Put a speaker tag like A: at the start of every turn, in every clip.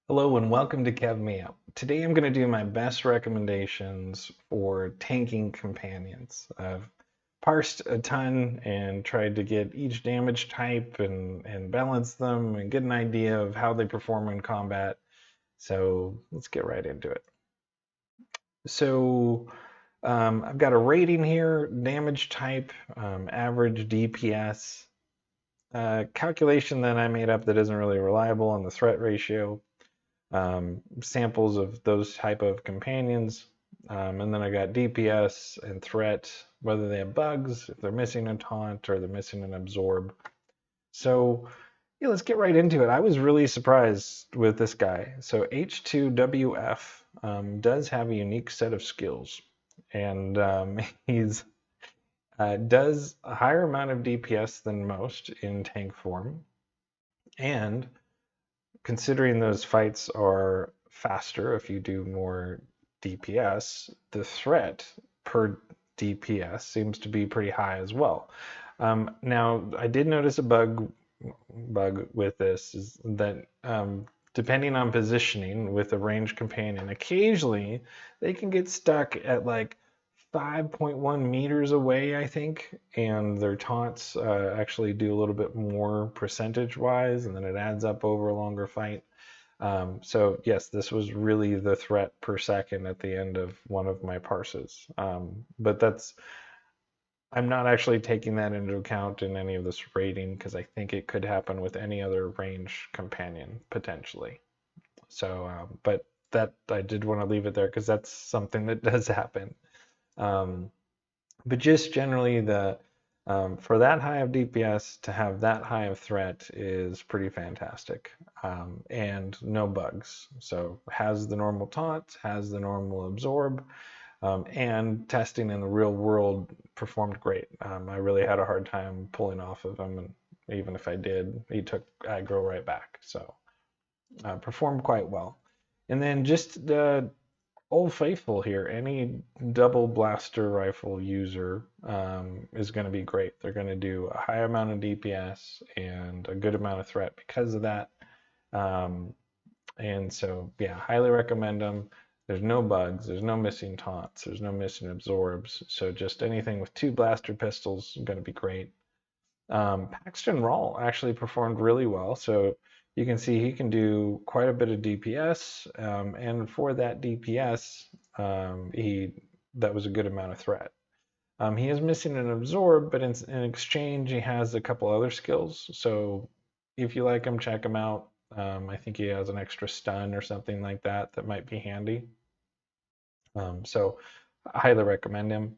A: Hello and welcome to Kev Me Up. Today I'm going to do my best recommendations for tanking companions. I've parsed a ton and tried to get each damage type and balance them and get an idea of how they perform in combat. So let's get right into it. So I've got a rating here, damage type, average DPS, calculation that I made up that isn't really reliable on the threat ratio, samples of those type of companions. And then I got DPS and threat, whether they have bugs, if they're missing a taunt, or they're missing an absorb. So yeah, let's get right into it. I was really surprised with this guy. So H2WF does have a unique set of skills, and he's does a higher amount of DPS than most in tank form, and considering those fights are faster if you do more DPS, the threat per DPS seems to be pretty high as well. Now, I did notice a bug with this is that depending on positioning with a ranged companion, occasionally they can get stuck at like 5.1 meters away, I think, and their taunts actually do a little bit more percentage wise, and then it adds up over a longer fight. So yes, this was really the threat per second at the end of one of my parses. But I'm not actually taking that into account in any of this rating because I think it could happen with any other range companion potentially. So, but that I did want to leave it there because that's something that does happen. Um, but just generally, the for that high of DPS to have that high of threat is pretty fantastic, and no bugs. So has the normal taunt, has the normal absorb, and testing in the real world performed great. I really had a hard time pulling off of him, and even if I did, he took aggro right back. So performed quite well. And then just the Old Faithful here, any double blaster rifle user is going to be great. They're going to do a high amount of DPS and a good amount of threat because of that. Um, and so, yeah, highly recommend them. There's no bugs, there's no missing taunts, there's no missing absorbs. So just anything with two blaster pistols is going to be great. Paxton Rawl actually performed really well. So you can see he can do quite a bit of DPS, and for that DPS, he that was a good amount of threat. He is missing an absorb, but in exchange, he has a couple other skills. So if you like him, check him out. I think he has an extra stun or something like that that might be handy. So I highly recommend him.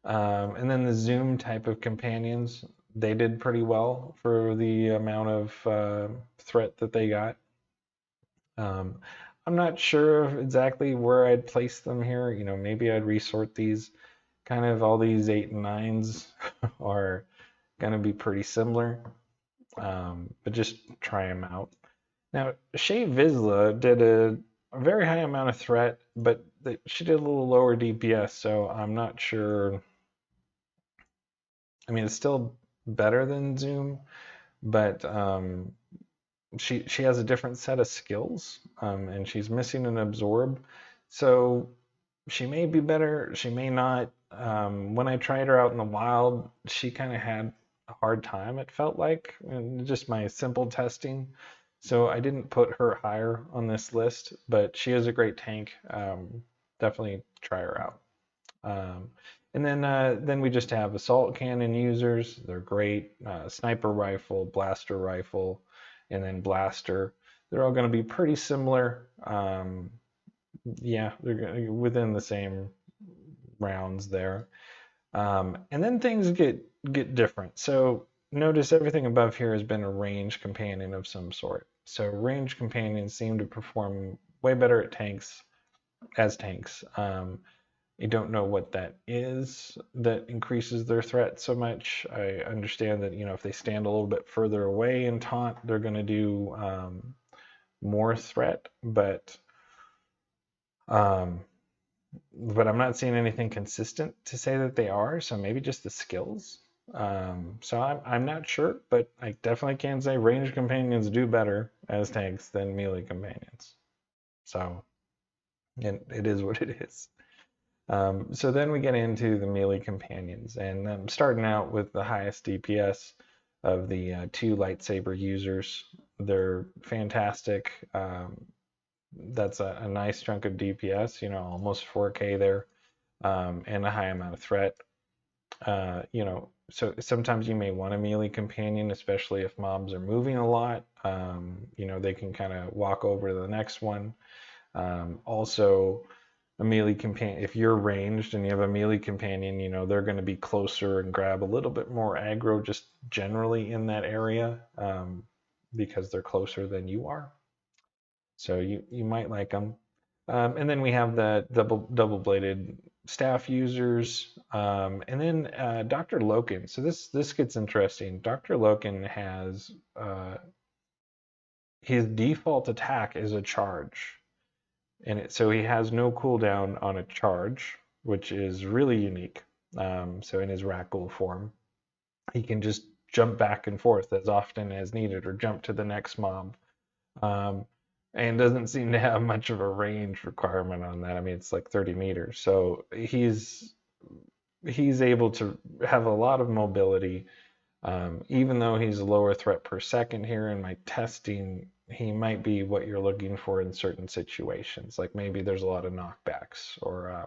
A: And then the Zoom type of companions, they did pretty well for the amount of threat that they got. Um, I'm not sure exactly where I'd place them here. You know, maybe I'd resort these. Kind of all these 8 and 9s are going to be pretty similar, but just try them out. Now, Shay Vizsla did a very high amount of threat, but she did a little lower DPS, so I'm not sure. I mean, it's still better than Zoom, but she has a different set of skills, and she's missing an absorb, so she may be better. She may not. When I tried her out in the wild, she kind of had a hard time. It felt like, in just my simple testing. So I didn't put her higher on this list, but she is a great tank. Definitely try her out. And then we just have assault cannon users. They're great. Sniper rifle, blaster rifle, and then blaster. They're all going to be pretty similar. Yeah, they're within the same rounds there. And then things get different. So notice everything above here has been a range companion of some sort. So range companions seem to perform way better at tanks as tanks. I don't know what that is that increases their threat so much. I understand that, you know, if they stand a little bit further away in taunt, they're going to do more threat, um, but I'm not seeing anything consistent to say that they are. So maybe just the skills. So I'm not sure, but I definitely can say range companions do better as tanks than melee companions. So it is what it is. So then we get into the melee companions, and I'm starting out with the highest DPS of the two lightsaber users. They're fantastic. That's a nice chunk of DPS, almost 4K there, and a high amount of threat. So sometimes you may want a melee companion, especially if mobs are moving a lot. They can kind of walk over to the next one. Also, a melee companion, if you're ranged and you have a melee companion, they're going to be closer and grab a little bit more aggro just generally in that area, because they're closer than you are. So you might like them. And then we have the double bladed staff users, and then Dr. Loken. So this gets interesting. Dr. Loken has his default attack is a charge. So he has no cooldown on a charge, which is really unique. So in his Rakghoul form, he can just jump back and forth as often as needed, or jump to the next mob, and doesn't seem to have much of a range requirement on that. I mean, it's like 30 meters, so he's able to have a lot of mobility. Even though he's a lower threat per second here in my testing, he might be what you're looking for in certain situations. Like maybe there's a lot of knockbacks, or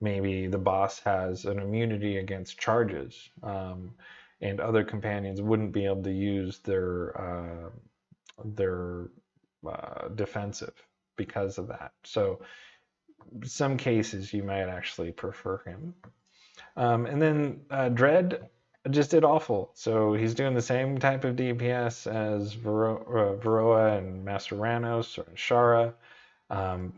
A: maybe the boss has an immunity against charges, and other companions wouldn't be able to use their defensive because of that. So some cases you might actually prefer him. And then Dread just did awful. So he's doing the same type of DPS as Varroa and Master Ranos or Shara,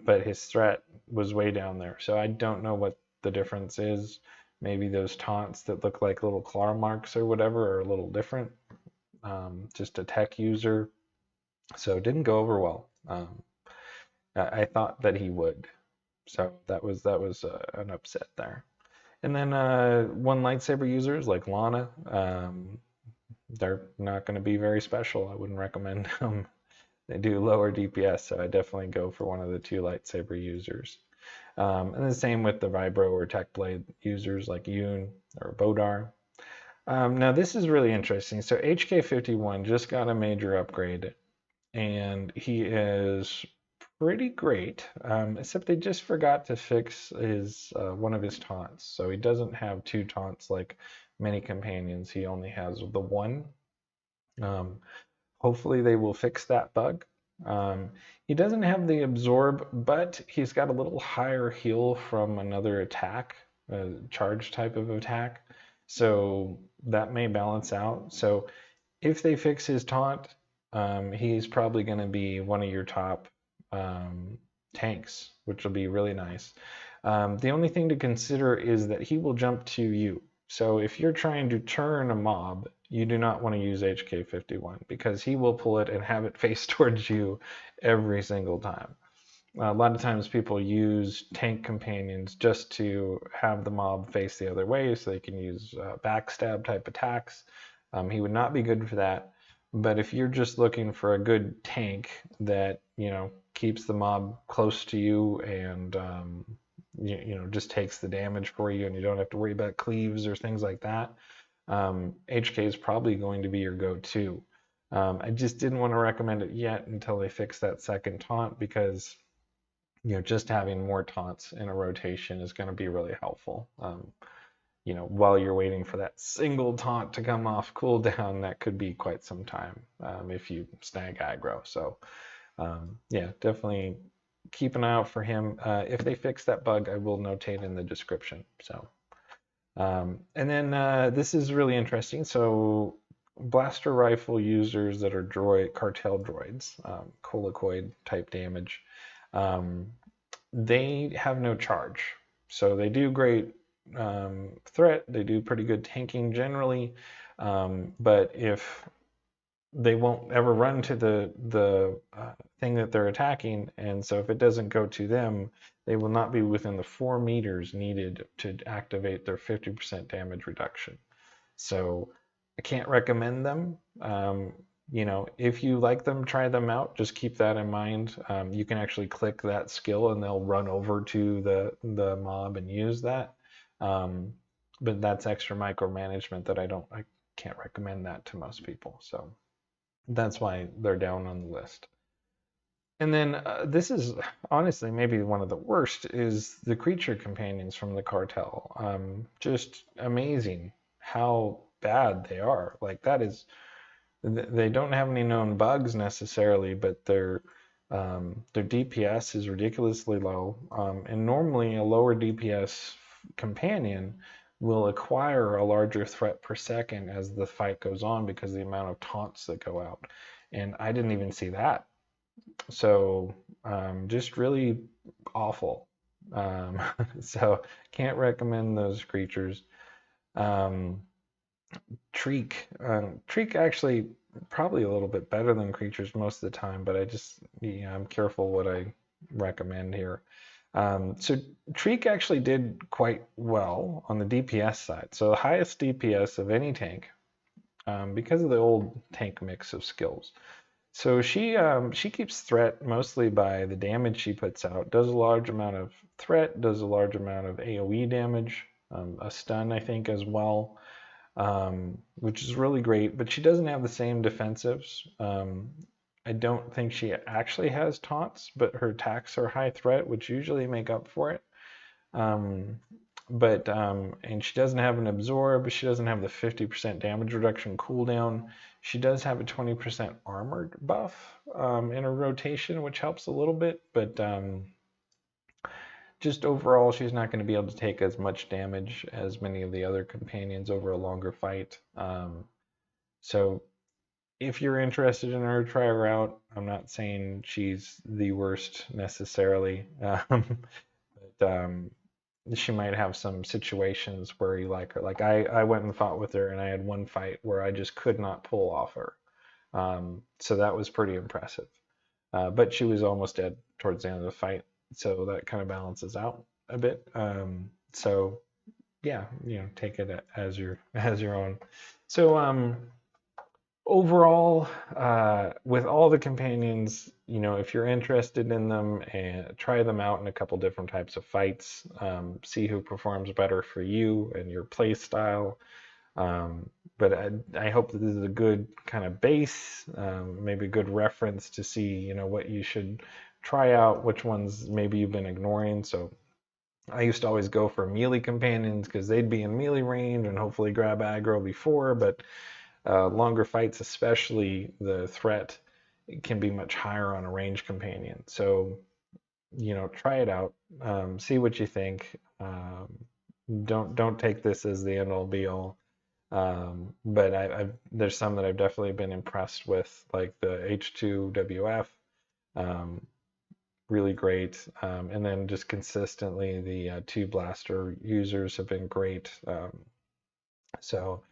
A: but his threat was way down there. So I don't know what the difference is. Maybe those taunts that look like little claw marks or whatever are a little different. Just a tech user. So it didn't go over well. I thought that he would. So that was an upset there. And then one lightsaber users like Lana, they're not going to be very special. I wouldn't recommend them. They do lower DPS, so I definitely go for one of the two lightsaber users. And the same with the Vibro or Tech Blade users like Yoon or Bodar. Now this is really interesting. So HK51 just got a major upgrade, and he is pretty great, except they just forgot to fix his one of his taunts. So he doesn't have two taunts like many companions. He only has the one. Hopefully they will fix that bug. He doesn't have the absorb, but he's got a little higher heal from another attack, a charge type of attack. So that may balance out. So if they fix his taunt, he's probably going to be one of your top tanks, which will be really nice. The only thing to consider is that he will jump to you. So if you're trying to turn a mob, you do not want to use HK51 because he will pull it and have it face towards you every single time. A lot of times people use tank companions just to have the mob face the other way so they can use backstab type attacks. He would not be good for that. But if you're just looking for a good tank that, keeps the mob close to you and, just takes the damage for you and you don't have to worry about cleaves or things like that, HK is probably going to be your go-to. I just didn't want to recommend it yet until they fix that second taunt because, just having more taunts in a rotation is going to be really helpful. While you're waiting for that single taunt to come off cooldown, that could be quite some time if you snag aggro. So, yeah, definitely keep an eye out for him. If they fix that bug, I will notate in the description. So, and then this is really interesting. So, blaster rifle users that are cartel droids, colicoid type damage, they have no charge. So they do great threat, they do pretty good tanking generally, but if they won't ever run to the thing that they're attacking, and so if it doesn't go to them, they will not be within the 4 meters needed to activate their 50% damage reduction. So I can't recommend them. if you like them, try them out. Just keep that in mind. You can actually click that skill and they'll run over to the mob and use that. Um, but that's extra micromanagement that I can't recommend that to most people. So that's why they're down on the list. And then this is honestly maybe one of the worst is the creature companions from the cartel. Just amazing how bad they are. Like that is they don't have any known bugs necessarily, but their DPS is ridiculously low. And normally a lower DPS companion will acquire a larger threat per second as the fight goes on because of the amount of taunts that go out. And I didn't even see that. So just really awful. Um, so can't recommend those creatures. Um, Treek actually probably a little bit better than creatures most of the time, but I'm careful what I recommend here. So Treek actually did quite well on the DPS side. So the highest DPS of any tank, because of the old tank mix of skills. So she keeps threat mostly by the damage she puts out. Does a large amount of threat, does a large amount of AoE damage, a stun I think as well, which is really great. But she doesn't have the same defensives. I don't think she actually has taunts, but her attacks are high threat, which usually make up for it. Um, and she doesn't have an absorb. She doesn't have the 50% damage reduction cooldown. She does have a 20% armored buff in her rotation, which helps a little bit, but just overall, she's not going to be able to take as much damage as many of the other companions over a longer fight. So if you're interested in her, try her out. I'm not saying she's the worst necessarily, but she might have some situations where you like her. Like I went and fought with her, and I had one fight where I just could not pull off her. So that was pretty impressive. But she was almost dead towards the end of the fight, so that kind of balances out a bit. So yeah, take it as your own. So overall, with all the companions, if you're interested in them, and try them out in a couple different types of fights, see who performs better for you and your play style. But I hope that this is a good kind of base, maybe a good reference to see, what you should try out, which ones maybe you've been ignoring. So I used to always go for melee companions because they'd be in melee range and hopefully grab aggro before, but longer fights, especially, the threat can be much higher on a range companion. So, try it out, see what you think. Don't take this as the end all be all. But there's some that I've definitely been impressed with, like the H2WF, really great. And then just consistently the two blaster users have been great. So.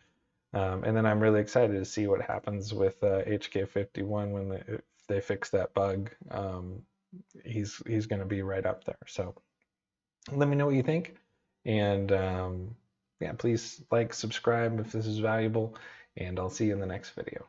A: And then I'm really excited to see what happens with HK51 when if they fix that bug. He's going to be right up there. So let me know what you think. And yeah, please like, subscribe if this is valuable, and I'll see you in the next video.